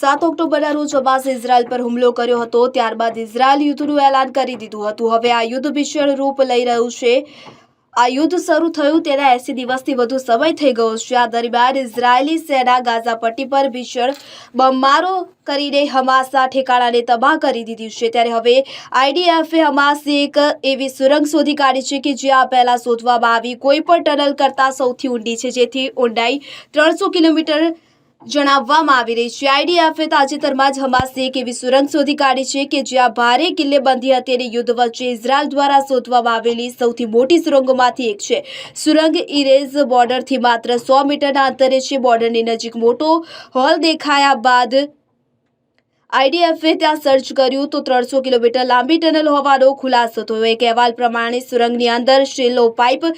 7 ઓક્ટોબરના રોજ હમાસે ઇઝરાયલ પર હુમલો કર્યો હતો. ત્યારબાદ ઇઝરાયલ યુદ્ધનું એલાન કરી દીધું હતું. હવે આ યુદ્ધ ભીષણ રૂપ લઈ રહ્યું છે. આ યુદ્ધ શરૂ થયું તેના 80 દિવસથી વધુ સમય થઈ ગયો છે. આ દરમિયાન ઇઝરાયેલી સેના ગાઝા પટ્ટી પર ભીષણ બોમ્બમારો કરીને હમાસના ઠેકાણાને તબાહ કરી દીધી છે. ત્યારે હવે આઈડીએફે હમાસની એક એવી સુરંગ શોધી કાઢી છે કે જે આ પહેલા શોધવામાં આવી કોઈ પણ ટનલ કરતાં સૌથી ઊંડી છે, જેથી ઊંડાઈ 300 કિલોમીટર જણાવવામાં આવી રહી છે. આઈડીએફે તાજેતરમાં જ હમાસની એક એવી સુરંગ શોધી કાઢી છે કે જ્યાં ભારે કિલ્લેબંધી હતી અને યુદ્ધ વચ્ચે ઇઝરાયલ દ્વારા શોધવામાં આવેલી સૌથી મોટી સુરંગોમાંથી એક છે. સુરંગ ઇરેઝ બોર્ડરથી માત્ર 100 મીટરના અંતરે છે. બોર્ડરની નજીક મોટો હોલ દેખાયા બાદ આઈડીએફે ત્યાં સર્ચ કર્યું તો 300 કિલોમીટર લાંબી ટનલ હોવાનો ખુલાસો થયો. એક અહેવાલ પ્રમાણે સુરંગની અંદર શેલો પાઇપ,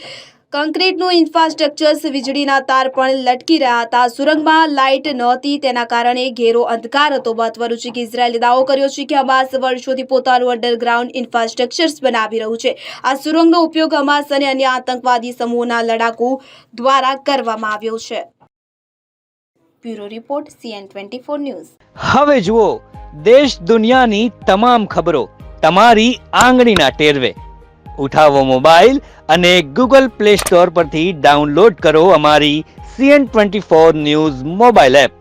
કોન્ક્રીટનું ઇન્ફ્રાસ્ટ્રક્ચર, વીજળીના તાર પણ લટકી રહ્યા હતા. સુરંગમાં લાઇટ નહોતી, તેના કારણે ઘેરો અંધકાર હતો. મહત્વનું છે કે ઇઝરાયેલે દાવો કર્યો છે કે હમાસ વર્ષોથી પોતાનું અંડરગ્રાઉન્ડ ઇન્ફ્રાસ્ટ્રક્ચર્સ બનાવી રહ્યું છે. આ સુરંગનો ઉપયોગ હમાસ અને અન્ય આતંકવાદી સમૂહોના લડાકુ દ્વારા કરવામાં આવ્યો છે. Bureau report CN24 news. હવે જુઓ દેશ દુનિયાની તમામ ખબરો તમારી આંગળીના ટેરવે. ઉઠાવો મોબાઈલ અને Google Play Store પરથી ડાઉનલોડ કરો અમારી CN24 ન્યૂઝ મોબાઈલ એપ.